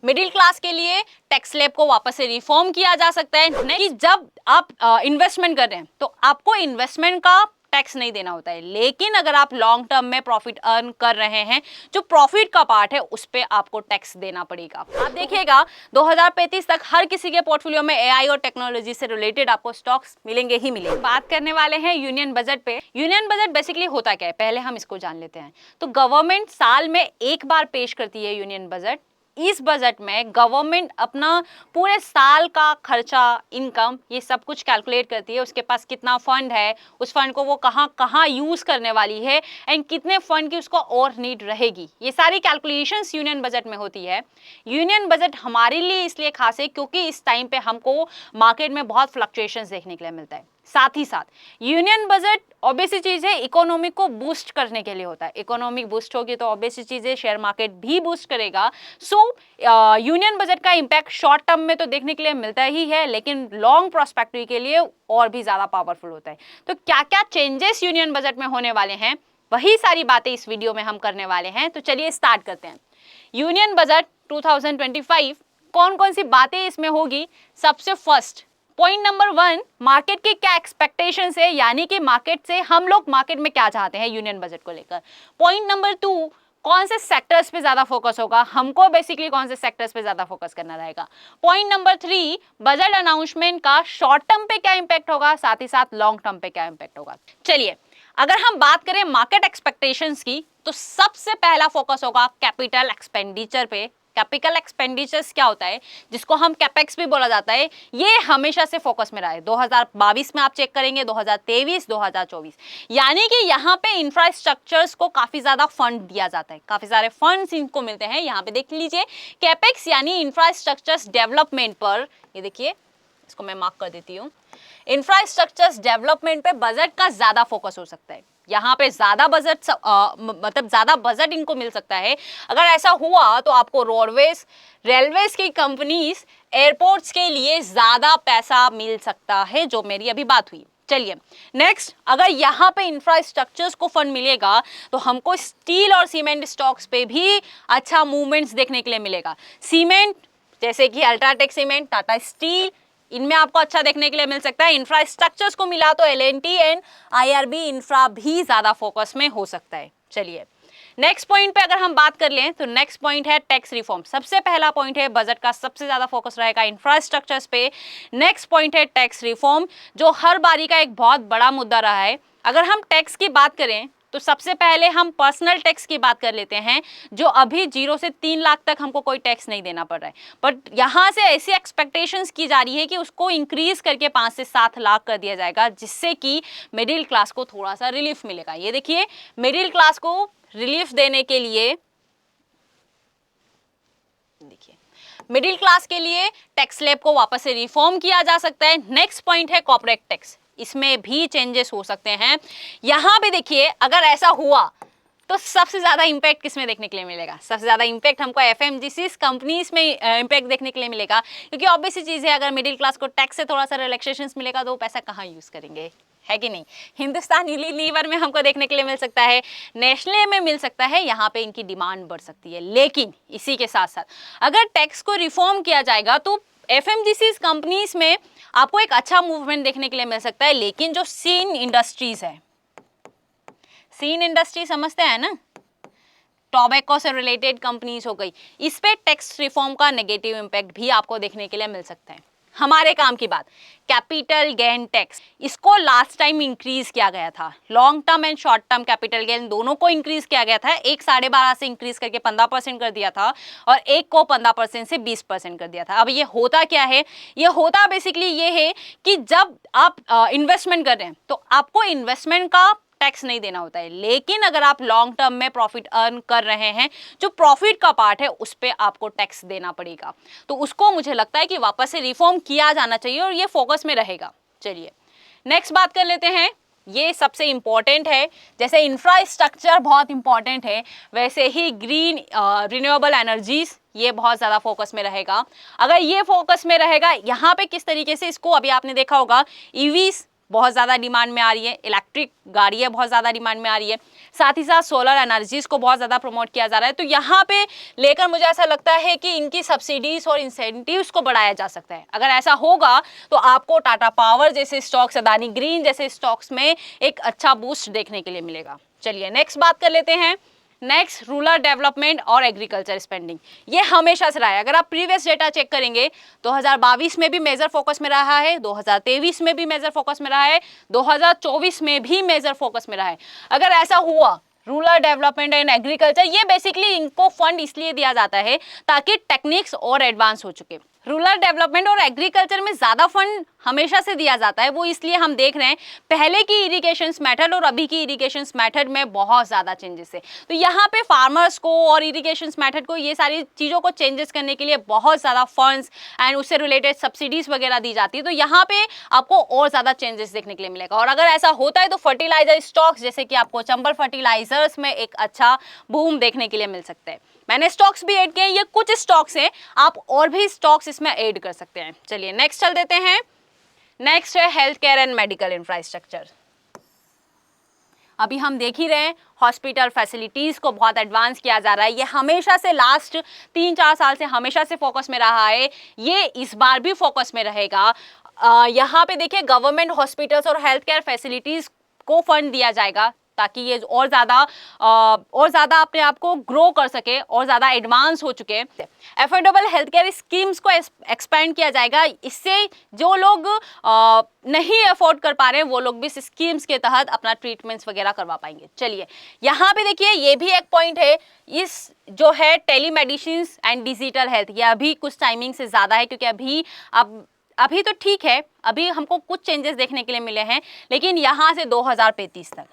Middle class के लिए tax slab को वापस से रिफॉर्म किया जा सकता है कि जब आप इन्वेस्टमेंट कर रहे हैं तो आपको इन्वेस्टमेंट का टैक्स नहीं देना होता है, लेकिन अगर आप लॉन्ग टर्म में प्रॉफिट अर्न कर रहे हैं, जो प्रॉफिट का पार्ट है उस पे आपको टैक्स देना पड़ेगा। आप देखिएगा 2035 तक हर किसी के पोर्टफोलियो में एआई और टेक्नोलॉजी से रिलेटेड आपको स्टॉक्स मिलेंगे ही मिलेंगे। बात करने वाले हैं यूनियन बजट पे। यूनियन बजट बेसिकली होता क्या है, पहले हम इसको जान लेते हैं। तो गवर्नमेंट साल में एक बार पेश करती है यूनियन बजट। इस बजट में गवर्नमेंट अपना पूरे साल का खर्चा, इनकम, ये सब कुछ कैलकुलेट करती है। उसके पास कितना फंड है, उस फंड को वो कहाँ कहाँ यूज करने वाली है एंड कितने फंड की उसको और नीड रहेगी, ये सारी कैलकुलेशंस यूनियन बजट में होती है। यूनियन बजट हमारे लिए इसलिए खास है क्योंकि इस टाइम पे हमको मार्केट में बहुत फ्लक्चुएशंस देखने के लिए मिलता है। साथ ही साथ यूनियन बजट ऑब्वियस चीज है, इकोनॉमी को बूस्ट करने के लिए होता है। इकोनॉमी बूस्ट होगी तो ऑब्वियस चीज है, शेयर मार्केट भी बूस्ट करेगा। सो यूनियन बजट का इंपैक्ट शॉर्ट टर्म में तो देखने के लिए मिलता ही है, लेकिन लॉन्ग प्रोस्पेक्टिव के लिए और भी ज्यादा पावरफुल होता है। तो क्या क्या चेंजेस यूनियन बजट में होने वाले हैं, वही सारी बातें इस वीडियो में हम करने वाले हैं। तो चलिए स्टार्ट करते हैं। यूनियन बजट 2025, कौन कौन सी बातें इसमें होगी। सबसे फर्स्ट पॉइंट नंबर 1, मार्केट के क्या एक्सपेक्टेशंस है, यानी कि मार्केट से हम लोग मार्केट में क्या चाहते हैं यूनियन बजट को लेकर। पॉइंट नंबर 2, कौन से सेक्टर्स पे ज्यादा फोकस होगा, हमको बेसिकली कौन से सेक्टर्स पे ज्यादा फोकस करना रहेगा। पॉइंट नंबर 3, बजट अनाउंसमेंट का शॉर्ट टर्म पे क्या इंपैक्ट होगा, साथ ही साथ लॉन्ग टर्म पे क्या इंपैक्ट होगा। चलिए, अगर हम बात करें मार्केट एक्सपेक्टेशंस की, तो सबसे पहला फोकस होगा कैपिटल एक्सपेंडिचर पे। कैपिटल एक्सपेंडिचर्स क्या होता है, जिसको हम कैपेक्स भी बोला जाता है, ये हमेशा से फोकस में रहा है। 2022 में आप चेक करेंगे, 2023, 2024, यानी कि यहाँ पे इंफ्रास्ट्रक्चर्स को काफी ज्यादा फंड दिया जाता है, काफी सारे फंड्स इनको मिलते हैं। यहाँ पे देख लीजिए, कैपेक्स यानी इंफ्रास्ट्रक्चर्स डेवलपमेंट पर, ये देखिए, इसको मैं मार्क कर देती हूँ, इंफ्रास्ट्रक्चर्स डेवलपमेंट पे बजट का ज्यादा फोकस हो सकता है। यहाँ पे ज्यादा बजट मतलब ज्यादा बजट इनको मिल सकता है। अगर ऐसा हुआ तो आपको रोडवेज, रेलवेज की कंपनीज, एयरपोर्ट्स के लिए ज्यादा पैसा मिल सकता है, जो मेरी अभी बात हुई। चलिए नेक्स्ट, अगर यहाँ पे इंफ्रास्ट्रक्चर्स को फंड मिलेगा तो हमको स्टील और सीमेंट स्टॉक्स पे भी अच्छा मूवमेंट्स देखने के लिए मिलेगा। सीमेंट जैसे कि अल्ट्राटेक सीमेंट, टाटा स्टील, इनमें आपको अच्छा देखने के लिए मिल सकता है। इंफ्रास्ट्रक्चर्स को मिला तो एल&टी एंड आईआरबी इंफ्रा भी ज्यादा फोकस में हो सकता है। चलिए नेक्स्ट पॉइंट पे अगर हम बात कर लें तो नेक्स्ट पॉइंट है टैक्स रिफॉर्म। सबसे पहला पॉइंट है, बजट का सबसे ज्यादा फोकस रहेगा इंफ्रास्ट्रक्चर्स पे। नेक्स्ट पॉइंट है टैक्स रिफॉर्म, जो हर बारी का एक बहुत बड़ा मुद्दा रहा है। अगर हम टैक्स की बात करें तो सबसे पहले हम पर्सनल टैक्स की बात कर लेते हैं, जो अभी 0 से 3 लाख तक हमको कोई टैक्स नहीं देना पड़ रहा है, बट यहाँ से ऐसी एक्सपेक्टेशंस की जा रही है कि उसको इंक्रीज करके 5 से 7 लाख कर दिया जाएगा, जिससे कि मिडिल क्लास को थोड़ा सा रिलीफ मिलेगा। ये देखिए, मिडिल क्लास को रिलीफ देने के लिए, देखिए, मिडिल क्लास के लिए टैक्स स्लैब को वापस से रिफॉर्म किया जा सकता है। नेक्स्ट पॉइंट है कॉर्पोरेट टैक्स, इसमें भी चेंजेस हो सकते हैं। यहां पे देखिए, अगर ऐसा हुआ तो सबसे ज्यादा इंपैक्ट किसमें देखने के लिए मिलेगा, सबसे ज्यादा इंपैक्ट हमको एफएमजीसीज कंपनीज में इंपैक्ट देखने के लिए मिलेगा, क्योंकि ऑब्वियस चीज है, अगर मिडिल क्लास को टैक्स से थोड़ा सा रिलैक्सेशन मिलेगा तो वो पैसा कहाँ यूज करेंगे, है कि नहीं। हिंदुस्तान यूनिलीवर में हमको देखने के लिए मिल सकता है, नेस्ले में मिल सकता है, यहाँ पे इनकी डिमांड बढ़ सकती है। लेकिन इसी के साथ साथ अगर टैक्स को रिफॉर्म किया जाएगा तो एफएमजीसीज कंपनीज में आपको एक अच्छा मूवमेंट देखने के लिए मिल सकता है। लेकिन जो सीन इंडस्ट्रीज है, सीन इंडस्ट्री समझते हैं ना, टोबैको से रिलेटेड कंपनीज हो गई, इस पे टैक्स रिफॉर्म का नेगेटिव इंपैक्ट भी आपको देखने के लिए मिल सकता है। हमारे काम की बात, कैपिटल गेन टैक्स, इसको लास्ट टाइम इंक्रीज किया गया था। Long term and short term capital gain दोनों को इंक्रीज किया गया था। एक 12.5 से इंक्रीज करके 15% कर दिया था, और एक को 15% से 20% कर दिया था। अब ये होता क्या है, ये होता बेसिकली ये है कि जब आप इन्वेस्टमेंट कर रहे हैं तो आपको इन्वेस्टमेंट का टैक्स नहीं देना होता है, लेकिन अगर आप लॉन्ग टर्म में प्रॉफिट अर्न कर रहे हैं, जो प्रॉफिट का पार्ट है उस पे आपको टैक्स देना पड़ेगा। तो उसको मुझे लगता है कि वापस से रिफॉर्म किया जाना चाहिए और ये फोकस में रहेगा। चलिए नेक्स्ट बात कर लेते हैं, ये सबसे इंपॉर्टेंट है। जैसे इंफ्रास्ट्रक्चर बहुत इंपॉर्टेंट है, वैसे ही ग्रीन रिन्यूएबल एनर्जीज, ये बहुत ज़्यादा फोकस में रहेगा। अगर ये फोकस में रहेगा, यहाँ पे किस तरीके से इसको, अभी आपने देखा होगा ईवीज बहुत ज़्यादा डिमांड में आ रही है, इलेक्ट्रिक गाड़ियाँ बहुत ज़्यादा डिमांड में आ रही है, साथ ही साथ सोलर एनर्जीज को बहुत ज़्यादा प्रमोट किया जा रहा है। तो यहाँ पे लेकर मुझे ऐसा लगता है कि इनकी सब्सिडीज और इंसेंटिव्स को बढ़ाया जा सकता है। अगर ऐसा होगा तो आपको टाटा पावर जैसे स्टॉक्स, अदानी ग्रीन जैसे स्टॉक्स में एक अच्छा बूस्ट देखने के लिए मिलेगा। चलिए नेक्स्ट बात कर लेते हैं। नेक्स्ट, रूरल डेवलपमेंट और एग्रीकल्चर स्पेंडिंग। ये हमेशा से रहा है। अगर आप प्रीवियस डेटा चेक करेंगे 2022 में भी मेजर फोकस में रहा है, 2023 में भी मेजर फोकस में रहा है, 2024 में भी मेजर फोकस में रहा है। अगर ऐसा हुआ, रूरल डेवलपमेंट एंड एग्रीकल्चर, ये बेसिकली इनको फंड इसलिए दिया जाता है ताकि टेक्निक्स और एडवांस हो चुके। रूरल डेवलपमेंट और एग्रीकल्चर में ज़्यादा फंड हमेशा से दिया जाता है, वो इसलिए हम देख रहे हैं पहले की इरिगेशन मेथड और अभी की इरिगेशन मेथड में बहुत ज़्यादा चेंजेस है। तो यहाँ पे फार्मर्स को और इरिगेशन मेथड को, ये सारी चीज़ों को चेंजेस करने के लिए बहुत ज़्यादा फंड्स एंड उससे रिलेटेड सब्सिडीज वगैरह दी जाती है। तो यहाँ पे आपको और ज़्यादा चेंजेस देखने के लिए मिलेगा। और अगर ऐसा होता है तो फर्टिलाइजर स्टॉक्स जैसे कि आपको चंबल फर्टिलाइजर्स में एक अच्छा बूम देखने के लिए मिल सकता है। मैंने स्टॉक्स भी ऐड किए, ये कुछ स्टॉक्स हैं, आप और भी स्टॉक्स इसमें ऐड कर सकते हैं। चलिए नेक्स्ट चल देते हैं। नेक्स्ट है health care and medical infrastructure. अभी हम देख ही रहे हैं हॉस्पिटल फैसिलिटीज़ को बहुत एडवांस किया जा रहा है। ये हमेशा से लास्ट 3-4 साल से हमेशा से फोकस में रहा है, ये इस बार भी फोकस में रहेगा। यहाँ पे देखिए गवर्नमेंट हॉस्पिटल्स और हेल्थ केयर फैसिलिटीज़ को फंड दिया जाएगा ताकि ये और ज़्यादा अपने आप को ग्रो कर सके और ज़्यादा एडवांस हो चुके। एफोर्डेबल हेल्थ केयर स्कीम्स को एक्सपेंड किया जाएगा, इससे जो लोग नहीं अफोर्ड कर पा रहे हैं वो लोग भी इस स्कीम्स के तहत अपना ट्रीटमेंट्स वगैरह करवा पाएंगे। चलिए यहाँ पे देखिए ये भी एक पॉइंट है, इस जो है टेलीमेडिसिन एंड डिजिटल हेल्थ, ये अभी कुछ टाइमिंग से ज़्यादा है क्योंकि अभी तो ठीक है, अभी हमको कुछ चेंजेस देखने के लिए मिले हैं, लेकिन यहाँ से 2035 तक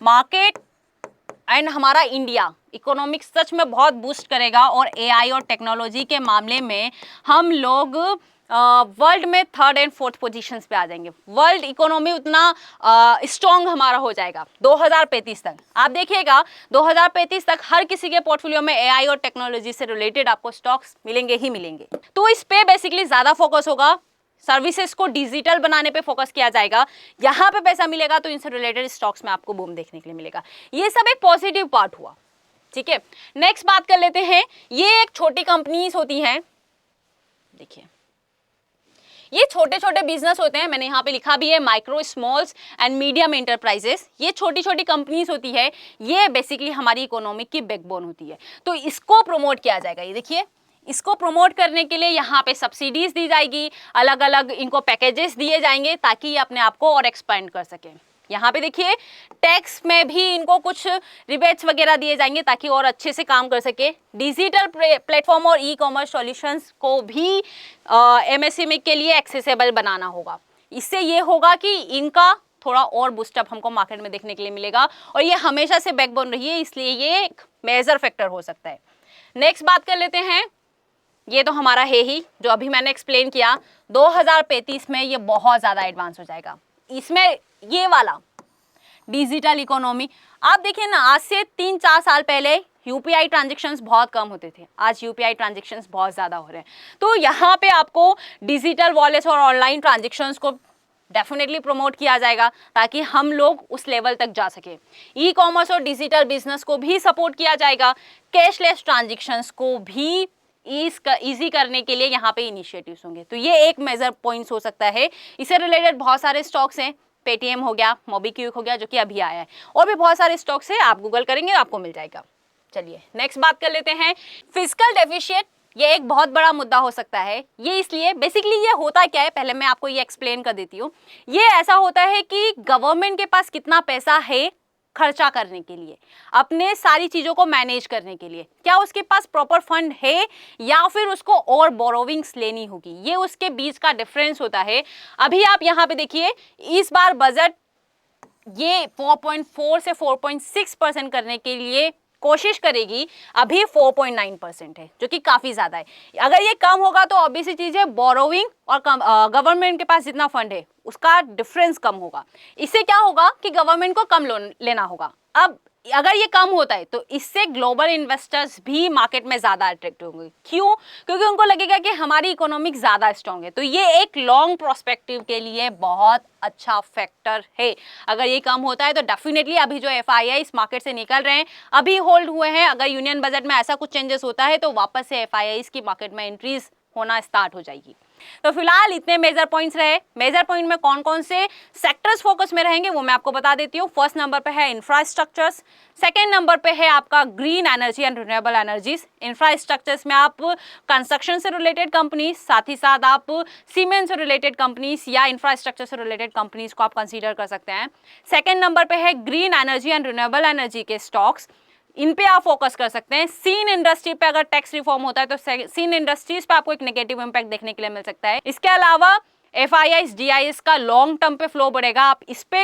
मार्केट एंड हमारा इंडिया इकोनॉमिक्स सच में बहुत बूस्ट करेगा और एआई और टेक्नोलॉजी के मामले में हम लोग वर्ल्ड में 3rd एंड 4th पोजीशंस पे आ जाएंगे। वर्ल्ड इकोनॉमी उतना स्ट्रॉन्ग हमारा हो जाएगा 2035 तक। आप देखिएगा 2035 तक हर किसी के पोर्टफोलियो में एआई और टेक्नोलॉजी से रिलेटेड आपको स्टॉक्स मिलेंगे ही मिलेंगे। तो इस पे बेसिकली ज़्यादा फोकस होगा, सर्विसेज को डिजिटल बनाने पे फोकस किया जाएगा, यहाँ पे पैसा मिलेगा तो इनसे रिलेटेड स्टॉक्स में आपको बूम देखने के लिए मिलेगा। ये सब एक पॉजिटिव पार्ट हुआ, ठीक है। नेक्स्ट बात कर लेते हैं, ये एक छोटी कंपनीज होती हैं। देखिए ये छोटे छोटे बिजनेस होते हैं, मैंने यहाँ पे लिखा भी है micro smalls and medium enterprises. ये छोटी छोटी कंपनीज होती है, ये बेसिकली हमारी इकोनॉमी की बैकबोन होती है। तो इसको प्रमोट किया जाएगा। ये देखिए इसको प्रमोट करने के लिए यहाँ पे सब्सिडीज दी जाएगी, अलग अलग इनको पैकेजेस दिए जाएंगे ताकि ये अपने आप को और एक्सपेंड कर सके। यहाँ पे देखिए टैक्स में भी इनको कुछ रिबेट्स वगैरह दिए जाएंगे ताकि और अच्छे से काम कर सके। डिजिटल प्लेटफॉर्म और ई कॉमर्स सॉल्यूशंस को भी एमएसएमई के लिए एक्सेसिबल बनाना होगा। इससे ये होगा कि इनका थोड़ा और बूस्टअप हमको मार्केट में देखने के लिए मिलेगा और ये हमेशा से बैकबोन रही है, इसलिए ये एक मेजर फैक्टर हो सकता है। नेक्स्ट बात कर लेते हैं, ये तो हमारा है ही जो अभी मैंने एक्सप्लेन किया, 2035 में ये बहुत ज़्यादा एडवांस हो जाएगा। इसमें ये वाला डिजिटल इकोनॉमी, आप देखिए ना, आज से 3-4 साल पहले यूपीआई ट्रांजेक्शन्स बहुत कम होते थे, आज यूपीआई ट्रांजेक्शन्स बहुत ज़्यादा हो रहे हैं। तो यहाँ पे आपको डिजिटल वॉलेट्स और ऑनलाइन ट्रांजेक्शन्स को डेफिनेटली प्रमोट किया जाएगा ताकि हम लोग उस लेवल तक जा सके। ई कॉमर्स और डिजिटल बिजनेस को भी सपोर्ट किया जाएगा, कैशलेस ट्रांजेक्शन्स को भी ईजी करने के लिए यहाँ पे इनिशिएटिव्स होंगे। तो ये एक मेजर पॉइंट्स हो सकता है। इससे रिलेटेड बहुत सारे स्टॉक्स हैं, पेटीएम हो गया, मोबीक्विक हो गया जो कि अभी आया है, और भी बहुत सारे स्टॉक्स हैं, आप गूगल करेंगे आपको मिल जाएगा। चलिए नेक्स्ट बात कर लेते हैं, फिस्कल डेफिशिएट। ये एक बहुत बड़ा मुद्दा हो सकता है। ये इसलिए बेसिकली ये होता क्या है, पहले मैं आपको ये एक्सप्लेन कर देती हूँ। ये ऐसा होता है कि गवर्नमेंट के पास कितना पैसा है खर्चा करने के लिए, अपने सारी चीज़ों को मैनेज करने के लिए, क्या उसके पास प्रॉपर फंड है या फिर उसको और बोरोविंग्स लेनी होगी, ये उसके बीच का डिफरेंस होता है। अभी आप यहाँ पे देखिए इस बार बजट ये 4.4 से 4.6% करने के लिए कोशिश करेगी, अभी 4.9% है जो कि काफ़ी ज़्यादा है। अगर ये कम होगा तो ऑब्वियस सी चीज़ है, बोरोविंग और गवर्नमेंट के पास जितना फंड है उसका डिफरेंस कम होगा। इससे क्या होगा कि गवर्नमेंट को कम लोन लेना होगा। अब अगर ये कम होता है तो इससे ग्लोबल इन्वेस्टर्स भी मार्केट में ज्यादा अट्रैक्ट होंगे। क्यों? क्योंकि उनको लगेगा कि हमारी इकोनॉमिक ज्यादा स्ट्रांग है। तो ये एक लॉन्ग प्रोस्पेक्टिव के लिए बहुत अच्छा फैक्टर है। अगर ये कम होता है तो डेफिनेटली अभी जो एफआईआई इस मार्केट से निकल रहे हैं, अभी होल्ड हुए हैं, अगर यूनियन बजट में ऐसा कुछ चेंजेस होता है तो वापस से एफआईआई की मार्केट में एंट्रीज होना स्टार्ट हो जाएगी। तो फिलहाल इतने मेजर पॉइंट्स रहे। मेजर पॉइंट में कौन कौन से सेक्टर्स फोकस में रहेंगे वो मैं आपको बता देती हूँ। फर्स्ट नंबर पे है इंफ्रास्ट्रक्चर्स, सेकेंड नंबर पे है आपका green energy and renewable energies. Infrastructures में आप कंस्ट्रक्शन से रिलेटेड कंपनीज, साथ ही साथ आप सीमेंट से रिलेटेड कंपनीज या इंफ्रास्ट्रक्चर से रिलेटेड कंपनीज को आप कंसीडर कर सकते हैं। सेकेंड नंबर पे है green energy and renewable energy के स्टॉक्स, इन पे आप फोकस कर सकते हैं। सीन इंडस्ट्री पे अगर टैक्स रिफॉर्म होता है तो सीन इंडस्ट्रीज पे आपको एक नेगेटिव इंपैक्ट देखने के लिए मिल सकता है। इसके अलावा एफआईआईस डीआईएस का लॉन्ग टर्म पे फ्लो बढ़ेगा, आप इस पे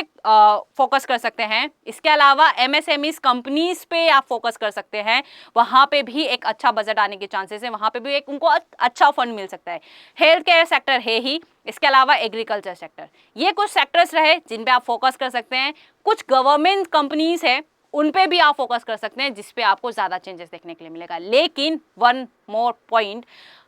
फोकस कर सकते हैं। इसके अलावा एमएसएमईज कंपनीज पे आप फोकस कर सकते हैं, वहां पे भी एक अच्छा बजट आने के चांसेस है, वहां पे भी एक उनको अच्छा फंड मिल सकता है। हेल्थ केयर सेक्टर है ही, इसके अलावा एग्रीकल्चर सेक्टर, ये कुछ सेक्टर्स रहे जिन पे आप फोकस कर सकते हैं। कुछ गवर्नमेंट कंपनीज है उन पे भी आप फोकस कर सकते हैं, जिसपे आपको ज्यादा चेंजेस देखने के लिए मिलेगा। लेकिन वन मोर पॉइंट,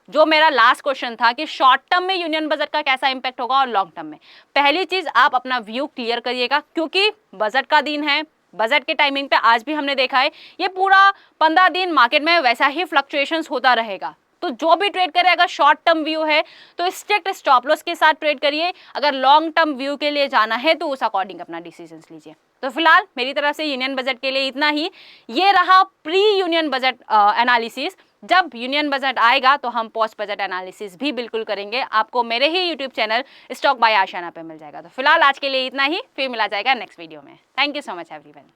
जो मेरा लास्ट क्वेश्चन था कि शॉर्ट टर्म में यूनियन बजट का कैसा इंपैक्ट होगा और लॉन्ग टर्म में, पहली चीज आप अपना व्यू क्लियर करिएगा, क्योंकि बजट का दिन है। बजट के टाइमिंग पे आज भी हमने देखा है ये पूरा 15 दिन मार्केट में वैसा ही फ्लक्चुएशंस होता रहेगा। तो जो भी ट्रेड करे, अगर शॉर्ट टर्म व्यू है तो स्ट्रिक्ट स्टॉप लॉस के साथ ट्रेड करिए, अगर लॉन्ग टर्म व्यू के लिए जाना है तो उस अकॉर्डिंग अपना डिसीजंस लीजिए। तो फिलहाल मेरी तरफ से यूनियन बजट के लिए इतना ही। ये रहा प्री यूनियन बजट एनालिसिस। जब यूनियन बजट आएगा तो हम पोस्ट बजट एनालिसिस भी बिल्कुल करेंगे, आपको मेरे ही यूट्यूब चैनल स्टॉक बाय आशियाना पे मिल जाएगा। तो फिलहाल आज के लिए इतना ही, फिर मिला जाएगा नेक्स्ट वीडियो में। Thank you so much everyone.